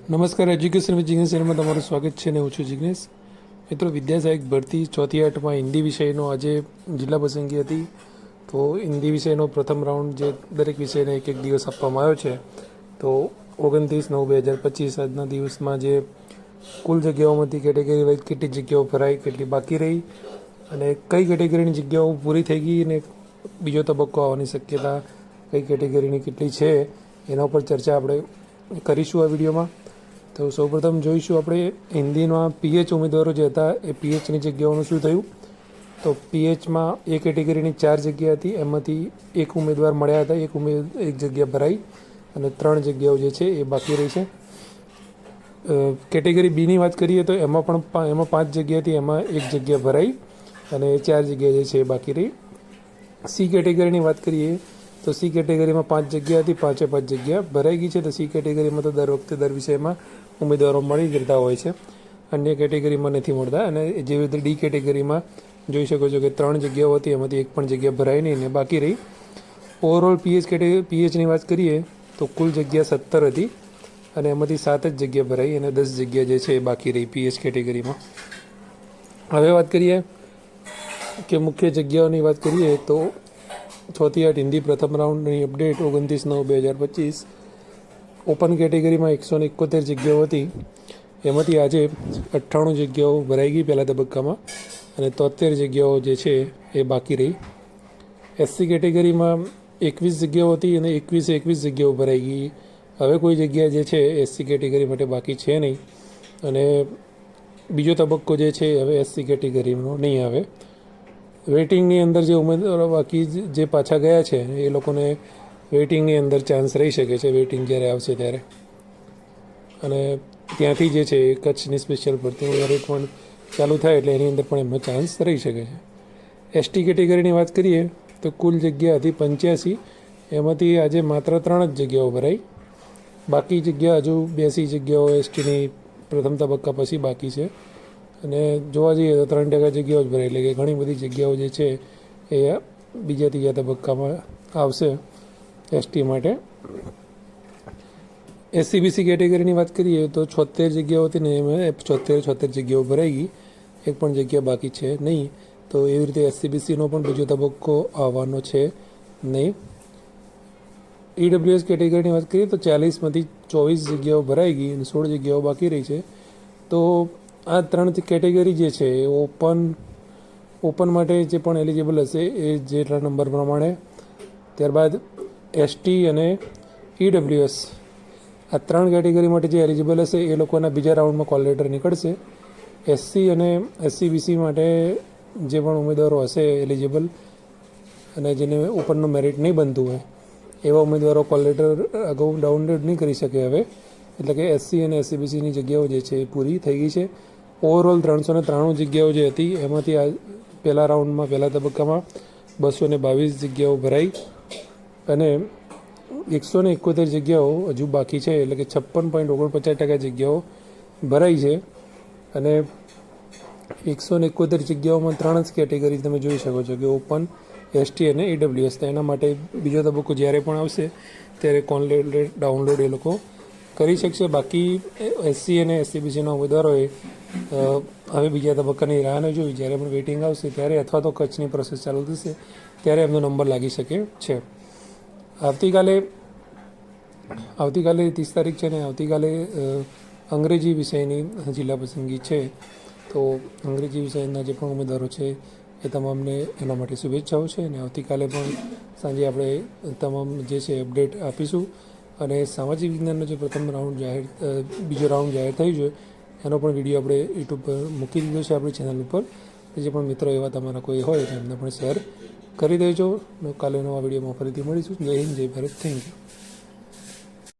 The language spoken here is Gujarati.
નમસ્કાર, એજ્યુકેશન વિથ જિગ્નેશ ચેનલમાં તમારું સ્વાગત છે. અને હું છું જિગ્નેશ. મિત્રો, વિદ્યા સહાયક ભરતી 4થી 8માં હિન્દી વિષયનો આજે જિલ્લા પસંદગી હતી. તો હિન્દી વિષયનો પ્રથમ રાઉન્ડ જે દરેક વિષયને એક દિવસ આપવામાં આવ્યો છે. તો 29/9/2025 આજના દિવસમાં જે કુલ જગ્યાઓમાંથી કેટેગરી વાઇઝ કેટલી જગ્યાઓ ભરાઈ, કેટલી બાકી રહી અને કઈ કેટેગરીની જગ્યાઓ પૂરી થઈ ગઈ અને બીજો તબક્કો આવવાની શક્યતા કઈ કેટેગરીની કેટલી છે એના ઉપર ચર્ચા આપણે કરીશું આ વિડીયોમાં. તો સૌપ્રથમ જોઈશું આપણે હિન્દીમાં પીએચ ઉમેદવારો જે હતા એ પીએચની જગ્યાઓનું શું થયું. તો પીએચમાં એ કેટેગરીની 4 જગ્યા હતી, એમાંથી એક ઉમેદવાર મળ્યા હતા, એક જગ્યા ભરાઈ અને 3 જગ્યાઓ જે છે એ બાકી રહી છે. કેટેગરી બીની વાત કરીએ તો એમાં 5 જગ્યા હતી, એમાં એક જગ્યા ભરાઈ અને 4 જગ્યા જે છે એ બાકી રહી. સી કેટેગરીની વાત કરીએ તો સી કેટેગરીમાં 5 જગ્યા હતી, 5 જગ્યા ભરાઈ ગઈ છે. તો સી કેટેગરીમાં તો દર વખતે દર વિષયમાં ઉમેદવારો મળી જતા હોય છે, અન્ય કેટેગરીમાં નથી મળતા. અને જેવી રીતે ડી કેટેગરીમાં જોઈ શકો છો કે 3 જગ્યાઓ હતી, એમાંથી એક પણ જગ્યા ભરાઈ નહીં અને બાકી રહી. ઓવરઓલ પીએચની વાત કરીએ તો કુલ જગ્યા 17 હતી અને એમાંથી 7 જ જગ્યા ભરાઈ અને 10 જગ્યા જે છે એ બાકી રહી પીએચ કેટેગરીમાં. હવે વાત કરીએ કે મુખ્ય જગ્યાઓની વાત કરીએ તો 6થી 8 હિન્દી પ્રથમ રાઉન્ડની અપડેટ 29/9/2025. ઓપન કેટેગરીમાં 171 જગ્યાઓ હતી, એમાંથી આજે 98 જગ્યાઓ ભરાઈ ગઈ પહેલા તબક્કામાં અને 73 જગ્યાઓ જે છે એ બાકી રહી. એસસી કેટેગરીમાં 21 જગ્યાઓ હતી અને 21 જગ્યાઓ ભરાઈ ગઈ. હવે કોઈ જગ્યા જે છે એસસી કેટેગરી માટે બાકી છે નહીં અને બીજો તબક્કો જે છે હવે એસસી કેટેગરીનો નહીં આવે. વેઇટિંગની અંદર જે ઉમેદવારો બાકી જે પાછા ગયા છે એ લોકોને વેઇટિંગની અંદર ચાન્સ રહી શકે છે, વેઇટિંગ જ્યારે આવશે ત્યારે. અને ત્યાંથી જે છે કચ્છની સ્પેશિયલ ભરતીનું મેરિટ પણ ચાલુ થાય એટલે એની અંદર પણ એમનો ચાન્સ રહી શકે છે. એસટી કેટેગરીની વાત કરીએ તો કુલ જગ્યા હતી 85, એમાંથી આજે માત્ર 3 જ જગ્યાઓ ભરાઈ. બાકી જગ્યા હજુ 82 જગ્યાઓ એસટીની પ્રથમ તબક્કા પછી બાકી છે. અને જોવા જઈએ તો 3% જગ્યાઓ જ ભરાય, એટલે કે ઘણી બધી જગ્યાઓ જે છે એ બીજા ત્રીજા તબક્કામાં આવશે એસટી માટે. એસસીબીસી કેટેગરીની વાત કરીએ તો 76 જગ્યાઓ હતી ને એમાં 76 જગ્યાઓ ભરાઈ ગઈ, એક પણ જગ્યા બાકી છે નહીં. તો એવી રીતે એસસીબીસીનો પણ બીજો તબક્કો આવવાનો છે નહીં. ઈડબ્લ્યુએસ કેટેગરીની વાત કરીએ તો 40માંથી 24 જગ્યાઓ ભરાઈ ગઈ અને 16 જગ્યાઓ બાકી રહી છે. તો આ 3 કેટેગરી જે છે એ ઓપન માટે જે પણ એલિજિબલ હશે એ જેટલા નંબર પ્રમાણે. ત્યારબાદ એસટી અને ઈડબ્લ્યુએસ આ 3 કેટેગરી માટે જે એલિજિબલ હશે એ લોકોના બીજા રાઉન્ડમાં કોલ લેટર નીકળશે. એસસી અને એસસીબીસી માટે જે પણ ઉમેદવારો હશે એલિજિબલ અને જેને ઓપનનું મેરિટ નહીં બનતું હોય એવા ઉમેદવારો કોલ લેટર અગાઉ ડાઉનલોડ નહીં કરી શકે હવે. એટલે કે એસસી અને એસસીબીસીની જગ્યાઓ જે છે એ પૂરી થઈ ગઈ છે. ઓવરઓલ 393 જગ્યાઓ જે હતી એમાંથી આ પહેલા રાઉન્ડમાં પહેલા તબક્કામાં 222 જગ્યાઓ ભરાઈ અને 171 જગ્યાઓ હજુ બાકી છે, એટલે કે 56.49% જગ્યાઓ ભરાઈ છે. અને 171 જગ્યાઓમાં 3 જ કેટેગરી તમે જોઈ શકો છો કે ઓપન, એસટી અને ઈડબ્લ્યુએસ. તો એના માટે બીજો તબક્કો જ્યારે પણ આવશે ત્યારે કોલ લેટર ડાઉનલોડ એ લોકો કરી શકશે. બાકી એસસી અને એસસીબીસીના ઉમેદવારોએ હવે બીજા તબક્કાની રાહ ન જોઈ, જ્યારે પણ વેઇટિંગ આવશે ત્યારે અથવા તો કચ્છની પ્રોસેસ ચાલુ થશે ત્યારે એમનો નંબર લાગી શકે છે. આવતીકાલે 30 તારીખ છે ને આવતીકાલે અંગ્રેજી વિષયની જિલ્લા પસંદગી છે. તો અંગ્રેજી વિષયના જે પણ ઉમેદવારો છે એ તમામને એના માટે શુભેચ્છાઓ છે. અને આવતીકાલે પણ સાંજે આપણે તમામ જે છે અપડેટ આપીશું. અને સામાજિક વિજ્ઞાનનો જે પ્રથમ રાઉન્ડ બીજો રાઉન્ડ જાહેર થઈ છે એનો પણ વિડીયો આપણે યુટ્યુબ પર મૂકી દીધો છે આપણી ચેનલ ઉપર. જે પણ મિત્રો એવા તમારા કોઈ હોય તો એમને પણ શેર કરી દેજો. કાલે નવા વિડીયોમાં ફરીથી મળીશું. જય હિન્દ, જય ભારત, થેન્ક યુ.